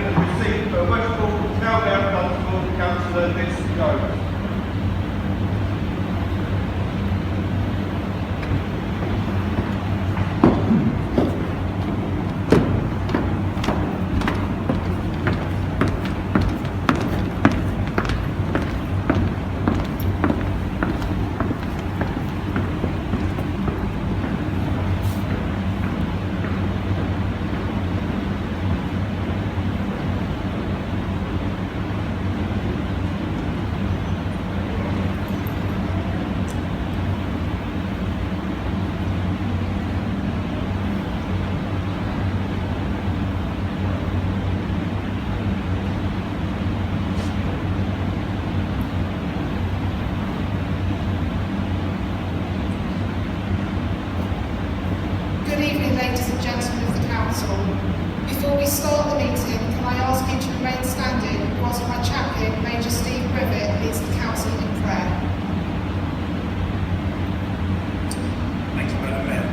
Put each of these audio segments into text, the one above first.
and receive a Westall Town Mayor of Dunstable, Councillor Louise O'Riordan. Ladies and gentlemen of the council, before we start the meeting, can I ask you to remain standing whilst my chaplain, Major Steve Privet, leads the council in prayer. Thank you, Madam Mayor.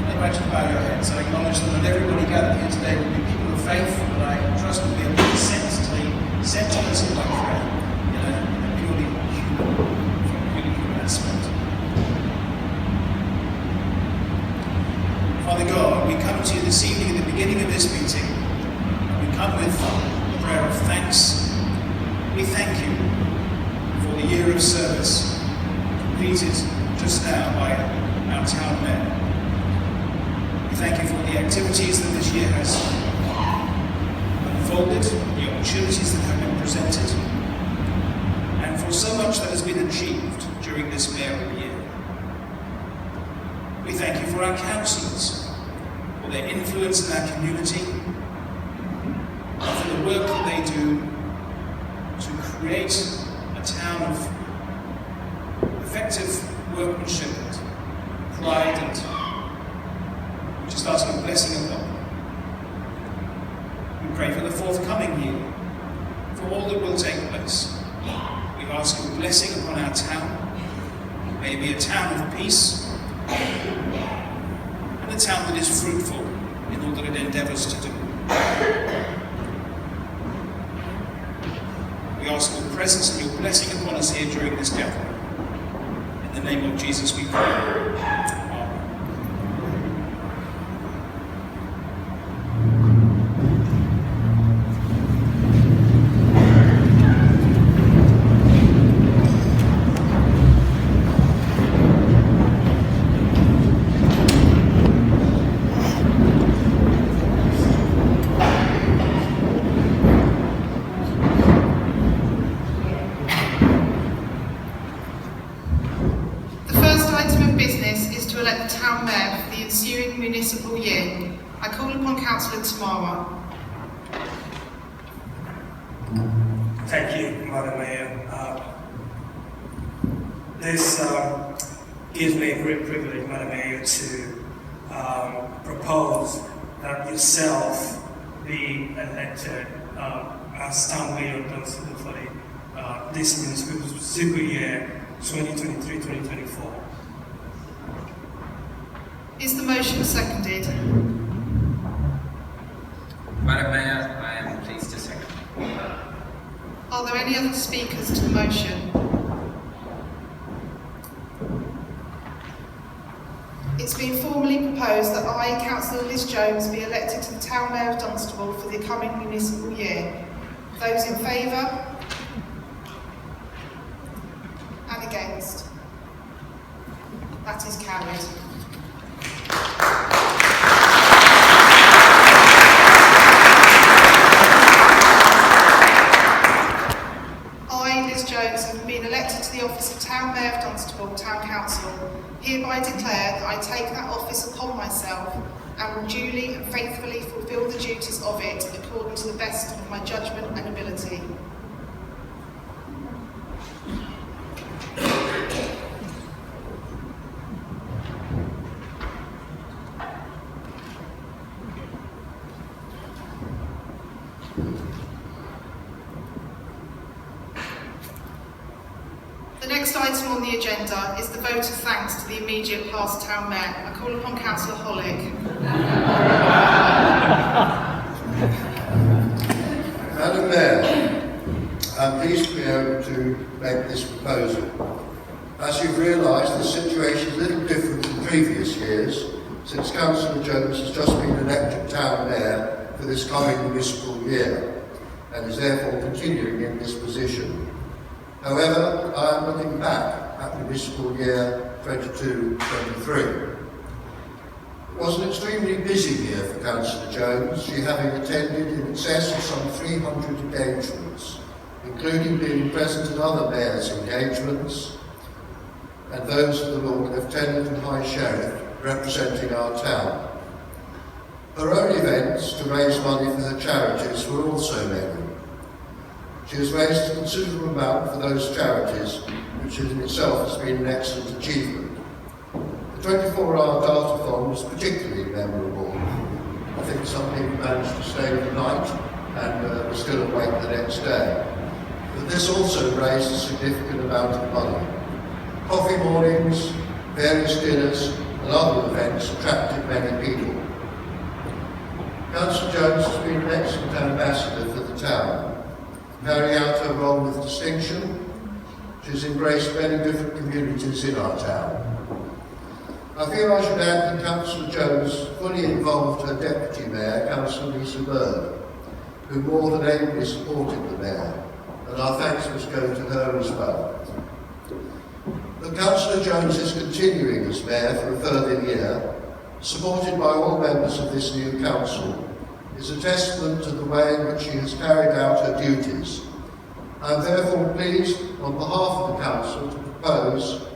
I'd like to bow your heads. I acknowledge that not everybody gathered here today will be people of faith, but I trust will be a bit sent to us in my prayer in a purely human aspect. Father God, we come to you this evening at the beginning of this meeting. We come with a prayer of thanks. We thank you for the year of service completed just now by our town mayor. We thank you for the activities that this year has unfolded, the opportunities that have been presented, and for so much that has been achieved during this mayoral year. We thank you for our councillors, for their influence in our community, and for the work that they do to create a town of effective workmanship and pride, and which is asking a blessing upon them. We pray for the forthcoming year, for all that will take place. We ask your blessing upon our town. May it be a town of peace, and a town that is fruitful in all that it endeavours to do. We ask your presence and your blessing upon us here during this gathering. In the name of Jesus we pray. Amen. Municipal year. I call upon Councillor Tamara. Thank you, Madam Mayor. This gives me a great privilege, Madam Mayor, to propose that yourself be elected as Town Mayor of Dunstable for this municipal year 2023-2024. Is the motion seconded? Madam Mayor, I am pleased to second. Are there any other speakers to the motion? It's been formally proposed that I, Councillor Liz Jones, be elected to the Town Mayor of Dunstable for the coming municipal year. Those in favour? And against? That is carried. I, Liz Jones, have been elected to the office of Town Mayor of Dunstable Town Council. Hereby declare that I take that office upon myself and will duly and faithfully fulfil the duties of it according to the best of my judgment and ability. The next item on the agenda is the vote of thanks to the immediate past Town Mayor. I call upon Councillor Hollick. Madam Mayor, I'm pleased to be able to make this proposal. As you've realised, the situation is a little different from previous years, since Councillor Jones has just been elected Town Mayor for this coming municipal year, and is therefore continuing in this position. However, I am looking back at municipal year 22-23. It was an extremely busy year for Councillor Jones, she having attended in excess of some 300 engagements, including being present at other mayors' engagements and those of the Lord Lieutenant and High Sheriff representing our town. Her own events to raise money for her charities were also many. She has raised a considerable amount for those charities, which in itself has been an excellent achievement. The 24-hour datathon was particularly memorable. I think some people managed to stay overnight and were still awake the next day. But this also raised a significant amount of money. Coffee mornings, various dinners and other events attracted many people. Councillor Jones has been an excellent ambassador for the town, carrying out her role with distinction. She has embraced many different communities in our town. I feel I should add that Councillor Jones fully involved her Deputy Mayor, Councillor Louise O'Riordan, who more than ably supported the Mayor, and our thanks must go to her as well. That Councillor Jones is continuing as Mayor for a further year, supported by all members of this new council, is a testament to the way in which she has carried out her duties. I am therefore pleased, on behalf of the council, to propose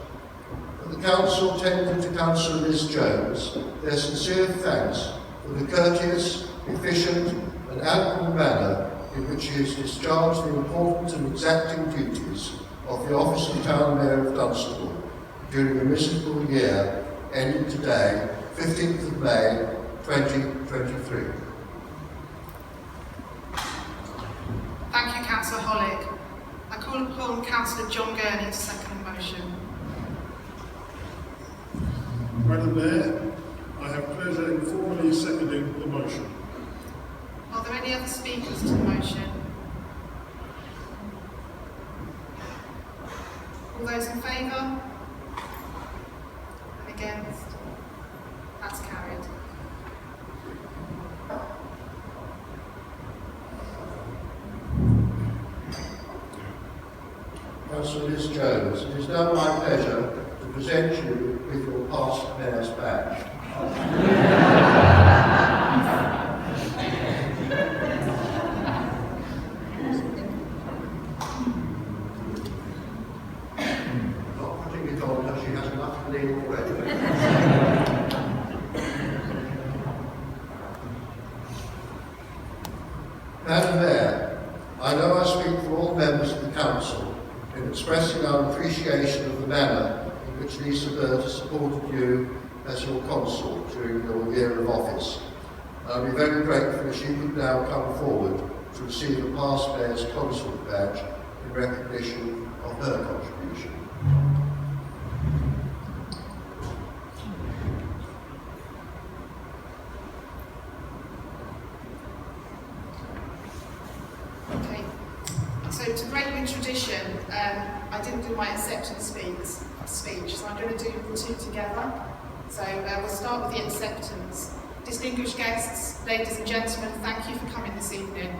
that the council tender to Councillor Liz Jones their sincere thanks for the courteous, efficient and amicable manner in which she has discharged the important and exacting duties of the office of Town Mayor of Dunstable during the municipal year ending today, 15th of May 2023. Thank you, Councillor Hollick. I call upon Councillor John Gurney to second the motion. Madam Mayor, I have pleasure in formally seconding the motion. Are there any other speakers to the motion? All those in favour? Against? That's carried. Councillor Liz Jones, it is now my pleasure to present you with your past Mayor's badge. Not putting it on because she has enough to leave already. Madam Mayor, I know I speak for all members of the Council in expressing our appreciation of the manner in which Lisa Bird has supported you as your consort during your year of office. I'll be very grateful if she could now come forward to receive a past Mayor's consort badge in recognition of her contribution. Okay. So to break with tradition, I didn't do my acceptance speech, so I'm going to do the two together. So we'll start with the acceptance. Distinguished guests, ladies and gentlemen, thank you for coming this evening.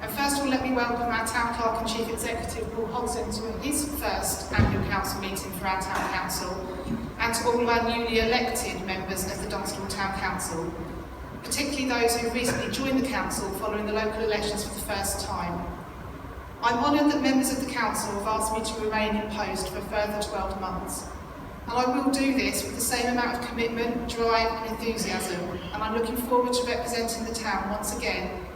And first of all, let me welcome our Town Clerk and Chief Executive, Paul Hodson, to his first annual council meeting for our Town Council, and to all of our newly elected members of the Dunstable Town Council, particularly those who recently joined the council following the local elections for the first time. I'm honoured that members of the council have asked me to remain in post for a further 12 months. And I will do this with the same amount of commitment, drive and enthusiasm, and I'm looking forward to representing the town once again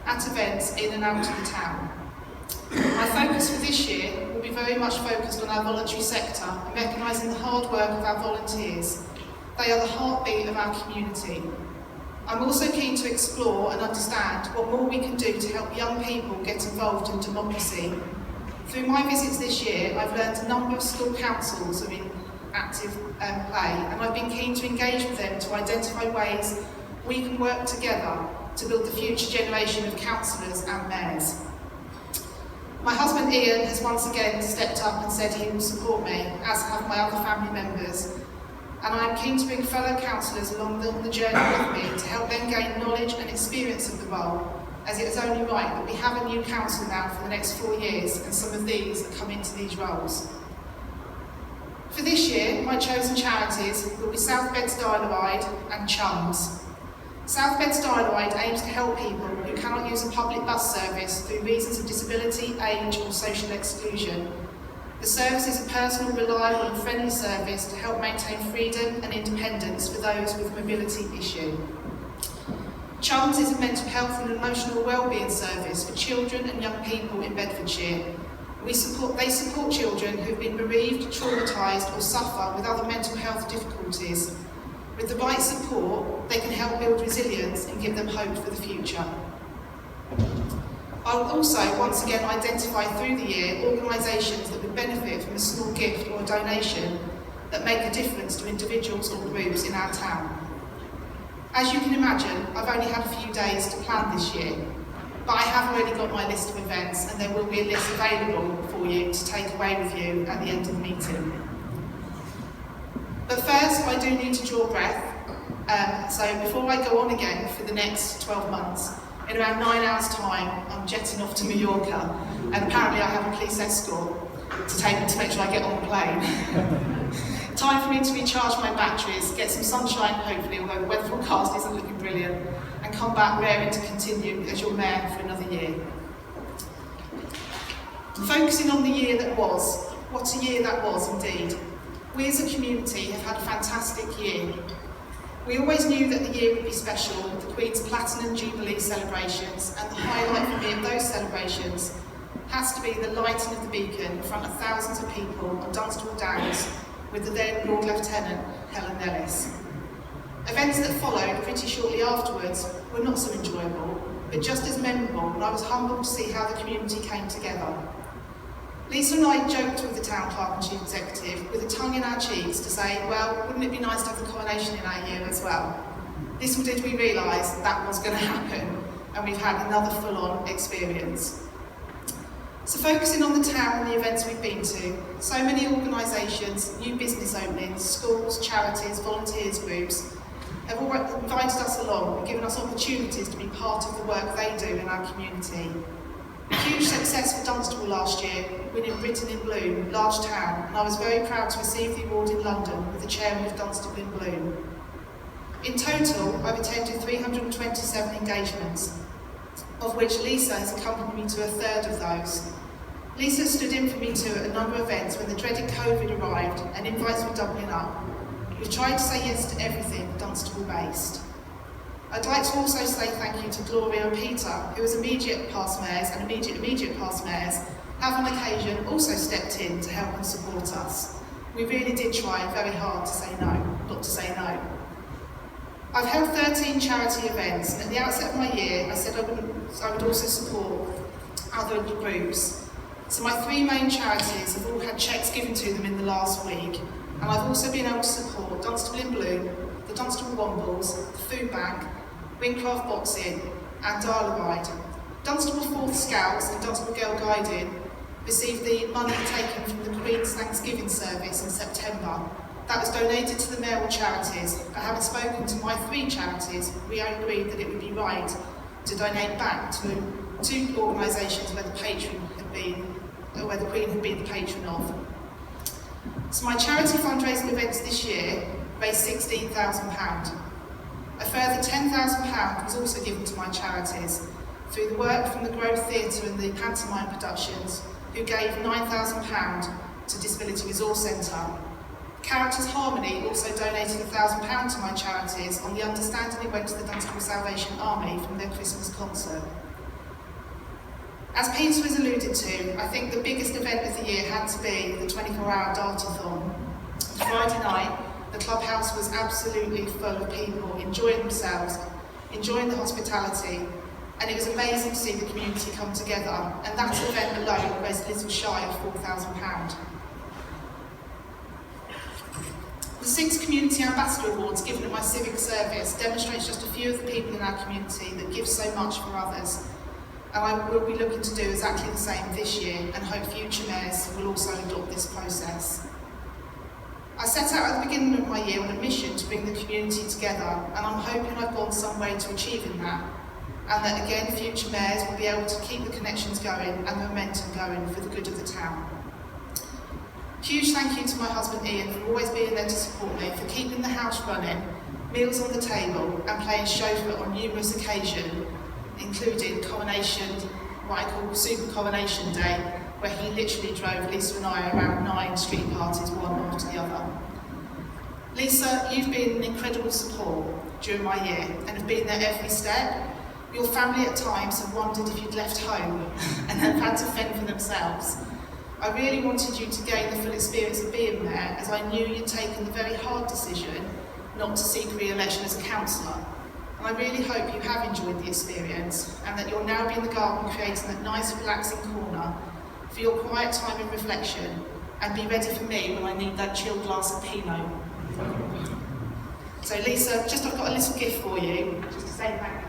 at events in and out of the town. My focus for this year will be very much focused on our voluntary sector and recognising the hard work of our volunteers. They are the heartbeat of our community. I'm also keen to explore and understand what more we can do to help young people get involved in democracy. Through my visits this year, I've learned a number of school councils are in active play, and I've been keen to engage with them to identify ways we can work together to build the future generation of councillors and mayors. husband Ian has once again stepped up and said he will support me, as have my other family members. And I am keen to bring fellow councillors along the journey with me to help them gain knowledge and experience of the role, as it is only right that we have a new council now for the next 4 years, and some of these have come into these roles. For this year, my chosen charities will be South Beds Dial-A-Ride and Chums. South Beds Dial-A-Ride aims to help people who cannot use a public bus service through reasons of disability, age or social exclusion. The service is a personal, reliable and friendly service to help maintain freedom and independence for those with a mobility issue. Chums is a mental health and emotional wellbeing service for children and young people in Bedfordshire. They support children who have been bereaved, traumatised or suffer with other mental health difficulties. With the right support, they can help build resilience and give them hope for the future. I will also once again identify through the year organisations that would benefit from a small gift or a donation that make a difference to individuals or groups in our town. As you can imagine, I've only had a few days to plan this year, but I have already got my list of events and there will be a list available for you to take away with you at the end of the meeting. But first, I do need to draw breath, so before I go on again for the next 12 months, in around 9 hours' time, I'm jetting off to Mallorca, and apparently I have a police escort to take me to make sure I get on the plane. Time for me to recharge my batteries, get some sunshine hopefully, although the weather forecast isn't looking brilliant, and come back raring to continue as your mayor for another year. Focusing on the year that was, what a year that was indeed. We as a community have had a fantastic year. We always knew that the year would be special with the Queen's Platinum Jubilee celebrations, and the highlight for me of those celebrations has to be the lighting of the beacon in front of thousands of people on Dunstable Downs with the then Lord Lieutenant Helen Nellis. Events that followed pretty shortly afterwards were not so enjoyable, but just as memorable, and I was humbled to see how the community came together. Lisa and I joked with the town clerk and chief executive with a tongue in our cheeks to say, well, wouldn't it be nice to have the coronation in our year as well? Little did we realise that was going to happen, and we've had another full-on experience. So focusing on the town and the events we've been to, so many organisations, new business openings, schools, charities, volunteers groups have all invited us along and given us opportunities to be part of the work they do in our community. A huge success for Dunstable last year, winning Britain in Bloom, large town, and I was very proud to receive the award in London with the chairman of Dunstable in Bloom. In total, I've attended 327 engagements, of which Lisa has accompanied me to a third of those. Lisa stood in for me too at a number of events when the dreaded COVID arrived and invites were doubling up. We've tried to say yes to everything Dunstable based. I'd like to also say thank you to Gloria and Peter, who as immediate past mayors and immediate past mayors have on occasion also stepped in to help and support us. We really did try very hard to say no, not to say no. I've held 13 charity events, and at the outset of my year I said I would also support other groups. So my 3 main charities have all had cheques given to them in the last week, and I've also been able to support Dunstable in Bloom, the Dunstable Wombles, the Food Bank, Wingcraft Boxing and Dial-A-Ride. Dunstable 4th Scouts and Dunstable Girl Guiding received the money taken from the Queen's Thanksgiving service in September. That was donated to the mayoral charities, but having spoken to my 3 charities, we agreed that it would be right to donate back to 2 organisations where the patron had been, or where the Queen had been the patron of. So my charity fundraising events this year raised £16,000. A further £10,000 was also given to my charities through the work from the Grove Theatre and the Pantomime Productions, who gave £9,000 to Disability Resource Centre. Characters Harmony also donated £1,000 to my charities on the understanding it went to the Dunstable Salvation Army from their Christmas concert. As Peter has alluded to, I think the biggest event of the year had to be the 24-hour dart-a-thon. Friday night, the clubhouse was absolutely full of people enjoying themselves, enjoying the hospitality, and it was amazing to see the community come together, and that event alone raised a little shy of £4,000. The 6 Community Ambassador Awards given at my civic service demonstrates just a few of the people in our community that give so much for others. and I will be looking to do exactly the same this year and hope future mayors will also adopt this process. I set out at the beginning of my year on a mission to bring the community together, and I'm hoping I've gone some way to achieving that, and that again future mayors will be able to keep the connections going and the momentum going for the good of the town. Huge thank you to my husband Ian for always being there to support me, for keeping the house running, meals on the table and playing chauffeur on numerous occasions, including coronation, what I call Super Coronation Day, where he literally drove Lisa and I around 9 street parties, one after the other. Lisa, you've been an incredible support during my year and have been there every step. Your family at times have wondered if you'd left home and have had to fend for themselves. I really wanted you to gain the full experience of being there, as I knew you'd taken the very hard decision not to seek re-election as a councillor. And I really hope you have enjoyed the experience and that you'll now be in the garden creating that nice relaxing corner for your quiet time of reflection, and be ready for me when I need that chilled glass of Pinot. So Lisa, I've got a little gift for you, just to say thank you.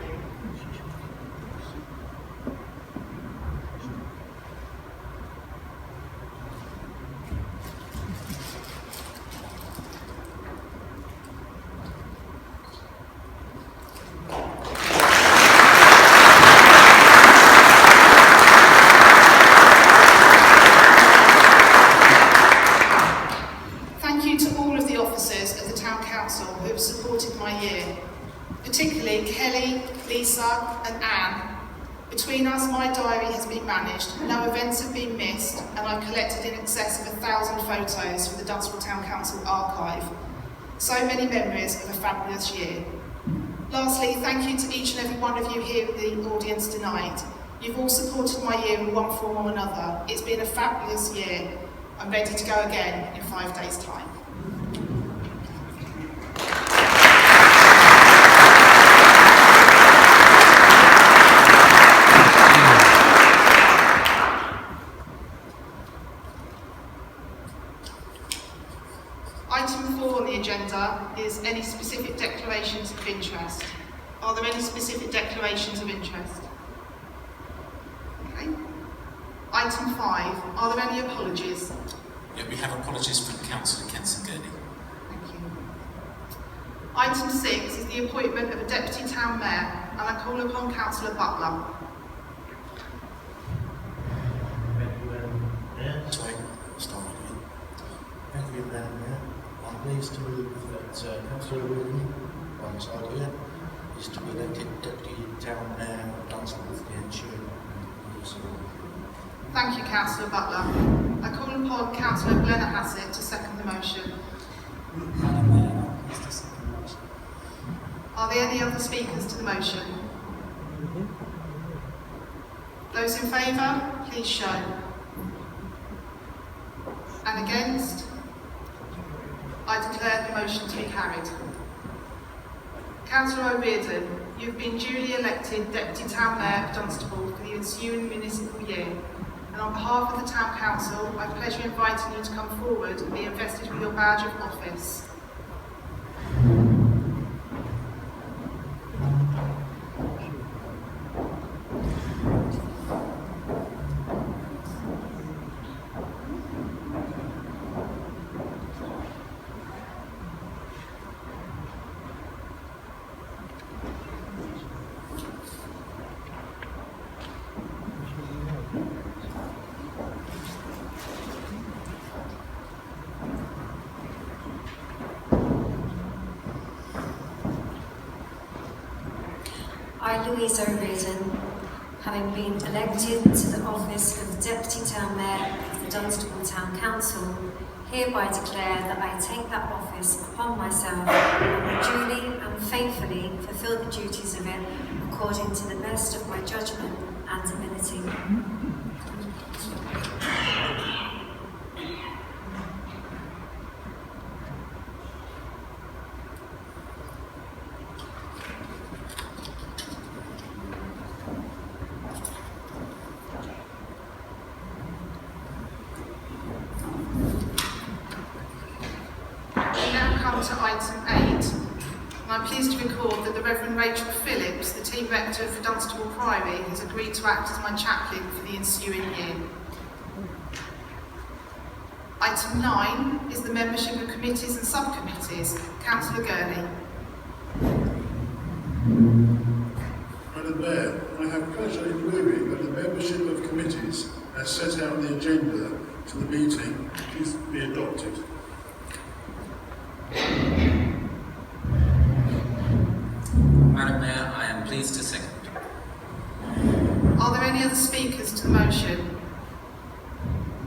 And Anne. Between us, my diary has been managed, no events have been missed, and I've collected in excess of 1,000 photos from the Dunstable Town Council archive. So many memories of a fabulous year. Lastly, thank you to each and every one of you here in the audience tonight. You've all supported my year in one form or another. It's been a fabulous year. I'm ready to go again in 5 days' time. Item 4 on the agenda is any specific declarations of interest. Are there any specific declarations of interest? Okay. Item 5, are there any apologies? Yeah, we have apologies from Councillor Kenson Gurney. Thank you. Item 6 is the appointment of a Deputy Town Mayor, and I call upon Councillor Butler. Thank you, Mayor. Sorry, start again. Thank you, Madam Mayor. I'm pleased to move that Councillor O'Riordan, alongside here, is to be elected Deputy Town Mayor of Dunstable for the ensuing year. Thank you, Councillor Butler. I call upon Councillor Glenna Hassett to second the motion. Madam Mayor, I'm pleased to second the motion. Are there any other speakers to the motion? Those in favour, please show. And against? I declare the motion to be carried. Councillor O'Riordan, you have been duly elected Deputy Town Mayor of Dunstable for the ensuing municipal year, and on behalf of the Town Council, I pleasure inviting you to come forward and be invested with your badge of office. I, Louise O'Riordan, having been elected to the office of the Deputy Town Mayor of the Dunstable Town Council, hereby declare that I take that office upon myself and will duly and faithfully fulfil the duties of it according to the best of my judgment and ability. To item 8, and I'm pleased to record that the Reverend Rachel Phillips, the team rector for Dunstable Priory, has agreed to act as my chaplain for the ensuing year. Item 9 is the membership of committees and subcommittees. Councillor Gurney. Madam Mayor, I have pleasure in moving that the membership of committees as set out in the agenda to the meeting is be adopted. Madam Mayor, I am pleased to second. Are there any other speakers to the motion?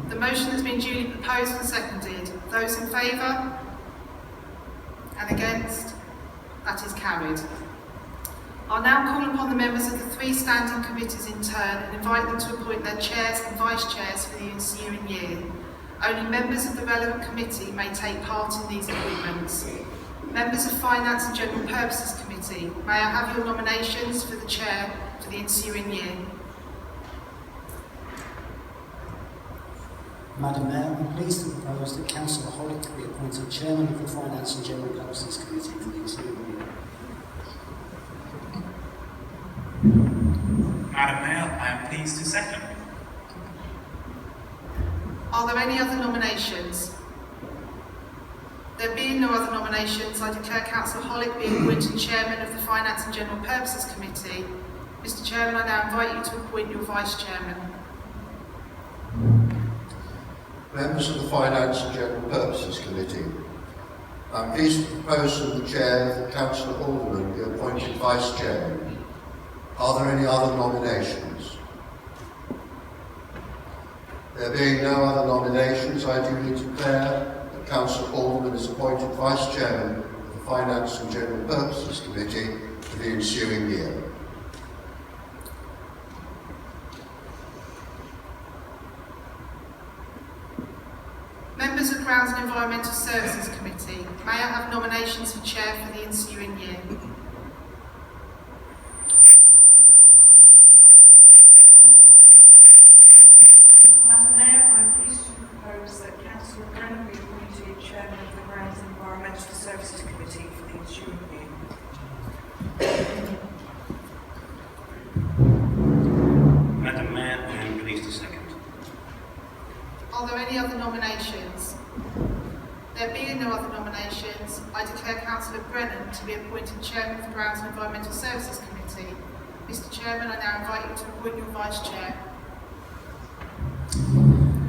The motion has been duly proposed and seconded. Those in favour? And against? That is carried. I'll now call upon the members of the 3 standing committees in turn and invite them to appoint their chairs and vice chairs for the ensuing year. Only members of the relevant committee may take part in these appointments. Members of Finance and General Purposes Committee, may I have your nominations for the chair for the ensuing year? Madam Mayor, I'm pleased to propose that Councillor Hollick be appointed Chairman of the Finance and General Purposes Committee for the ensuing year. Madam Mayor, I am pleased to second. Are there any other nominations? There being no other nominations, I declare Councillor Hollick be appointed Chairman of the Finance and General Purposes Committee. Mr Chairman, I now invite you to appoint your Vice Chairman. Members of the Finance and General Purposes Committee, I'm pleased to propose that the Chair, that Councillor Alderman, be appointed Vice Chairman. Are there any other nominations? There being no other nominations, I duly declare that Councillor Alderman is appointed Vice Chairman of the Finance and General Purposes Committee for the ensuing year. Members of Grounds and Environmental Services Committee, may I have nominations for Chair for the ensuing year? Madam Mayor, I am pleased to propose that Councillor Brennan be appointed Chairman of the Grounds and Environmental Services Committee for the ensuing year. Madam Mayor, I am pleased to second. Are there any other nominations? There being no other nominations, I declare Councillor Brennan to be appointed Chairman of the Grounds and Environmental Services Committee. Mr Chairman, I now invite you to appoint your Vice Chair.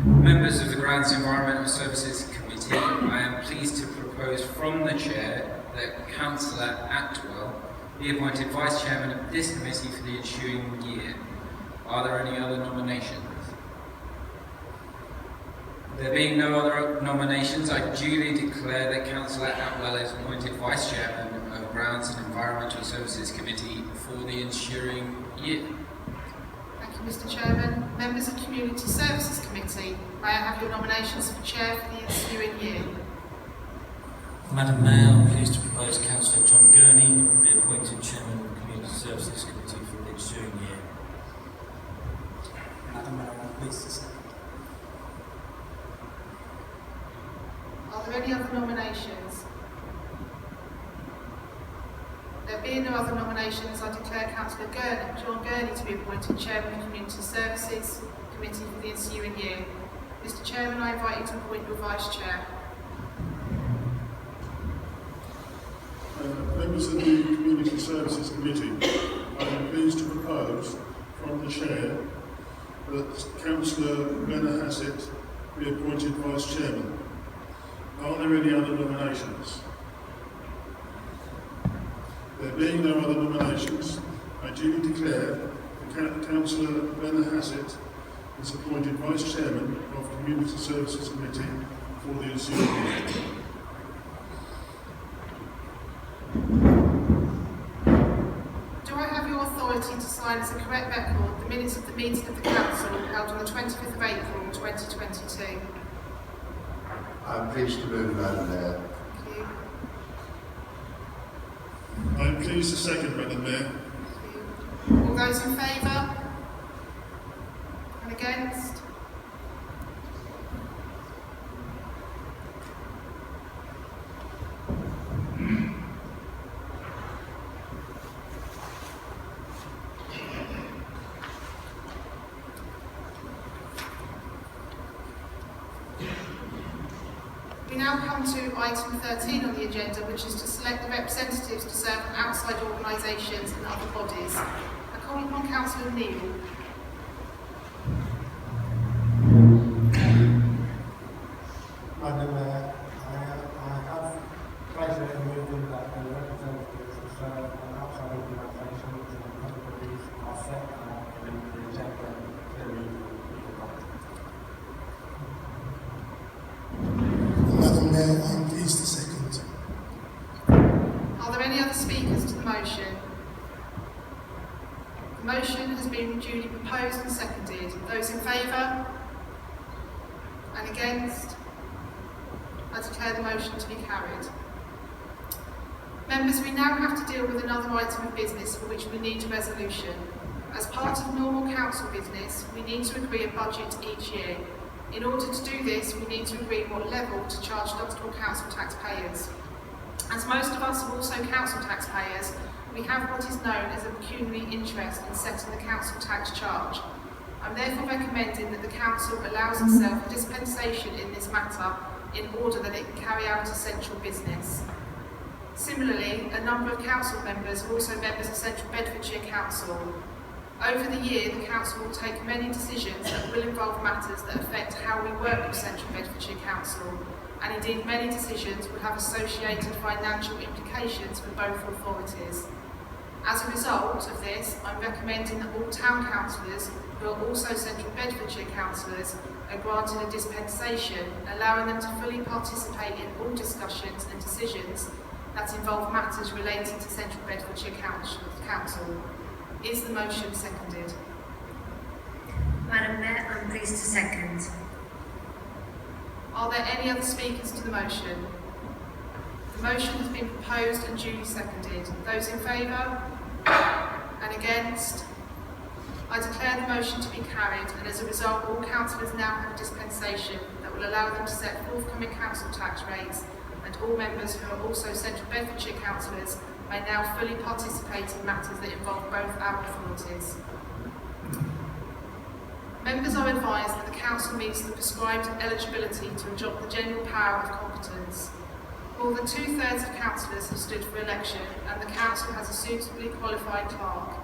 Members of the Grounds and Environmental Services Committee, I am pleased to propose from the Chair that Councillor Atwell be appointed Vice Chairman of this committee for the ensuing year. Are there any other nominations? There being no other nominations, I duly declare that Councillor Atwell is appointed Vice Chairman of Grounds and Environmental Services Committee for the ensuing year. Thank you, Mr Chairman. Members of Community Services Committee, may I have your nominations for Chair for the ensuing year? Madam Mayor, I'm pleased to propose Councillor John Gurney be appointed Chairman of the Community Services Committee for the ensuing year. Madam Mayor, I'm pleased to second. Are there any other nominations? There being no other nominations, I declare Councillor John Gurney to be appointed Chairman of the Community Services Committee for the ensuing year. Mr Chairman, I invite you to appoint your Vice Chair. Members of the Community Services Committee, I am pleased to propose from the Chair that Councillor Benner Hassett be appointed Vice Chairman. Are there any other nominations? There being no other nominations, I duly declare that Councillor Benner Hassett is appointed Vice Chairman of the Community Services Committee for the ensuing year. Do I have your authority to sign as a correct record the minutes of the meeting of the Council held on the 25th of April 2022? I'm pleased to move, Madam Mayor. Thank you. I am pleased to second, Madam Mayor. Thank you. All those in favour? And against? We now come to item 13 on the agenda, which is to select the representatives to serve on outside organisations and other bodies. I call upon Councillor Neil. Madam Mayor, I have pleasure in moving that the representatives to serve on outside organisations and other bodies are set out in the agenda clearly. Madam Mayor, I'm pleased to second. Are there any other speakers to the motion? The motion has been duly proposed and seconded. Those in favour? And against? I declare the motion to be carried. Members, we now have to deal with another item of business for which we need a resolution. As part of normal council business, we need to agree a budget each year. In order to do this, we need to agree what level to charge Dunstable Council taxpayers. As most of us are also council taxpayers, we have what is known as a pecuniary interest in setting the council tax charge. I'm therefore recommending that the council allows itself a dispensation in this matter in order that it can carry out essential business. Similarly, a number of council members are also members of Central Bedfordshire Council. Over the year, the council will take many decisions that will involve matters that affect how we work with Central Bedfordshire Council, and indeed many decisions will have associated financial implications for both authorities. As a result of this, I'm recommending that all town councillors, who are also Central Bedfordshire councillors, are granted a dispensation, allowing them to fully participate in all discussions and decisions that involve matters relating to Central Bedfordshire Council. Is the motion seconded? Madam Mayor, I'm pleased to second. Are there any other speakers to the motion? The motion has been proposed and duly seconded. Those in favour? And against? I declare the motion to be carried, and as a result, all councillors now have a dispensation that will allow them to set forthcoming council tax rates, and all members who are also Central Bedfordshire councillors may now fully participate in matters that involve both our authorities. Members are advised that the council meets the prescribed eligibility to adopt the general power of competence. More than 2/3 of councillors have stood for election, and the council has a suitably qualified clerk.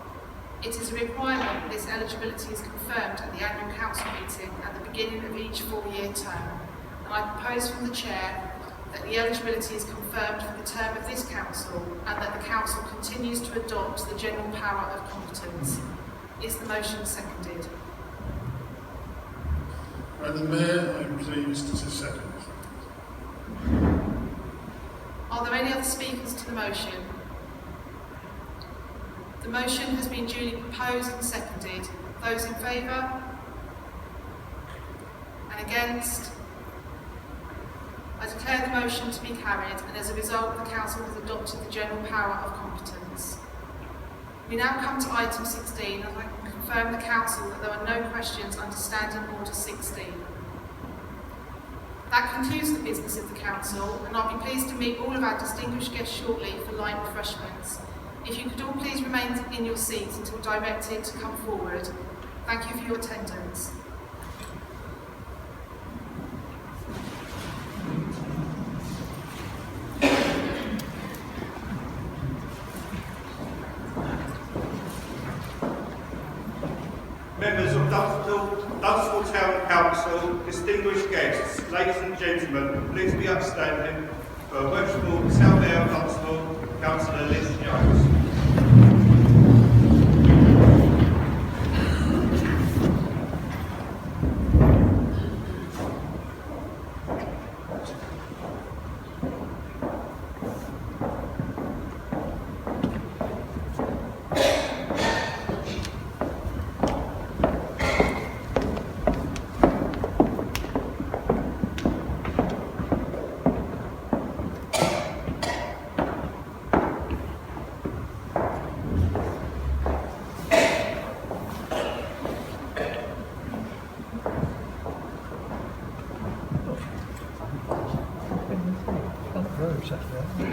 It is a requirement that this eligibility is confirmed at the annual council meeting at the beginning of each 4-year term, and I propose from the chair that the eligibility is confirmed for the term of this council, and that the council continues to adopt the general power of competence. Is the motion seconded? Madam Mayor, I'm pleased to second. Are there any other speakers to the motion? The motion has been duly proposed and seconded. Those in favour? And against? I declare the motion to be carried, and as a result, the council has adopted the general power of competence. We now come to item 16, and I can confirm the council that there are no questions under Standing Order 16. That concludes the business of the council, and I'll be pleased to meet all of our distinguished guests shortly for light refreshments. If you could all please remain in your seats until directed to come forward. Thank you for your attendance. Members of Dunstable Town Council, distinguished guests, ladies and gentlemen, please be upstanding for a worshipful Town Mayor of Dunstable, Councillor Louise O'Riordan. That's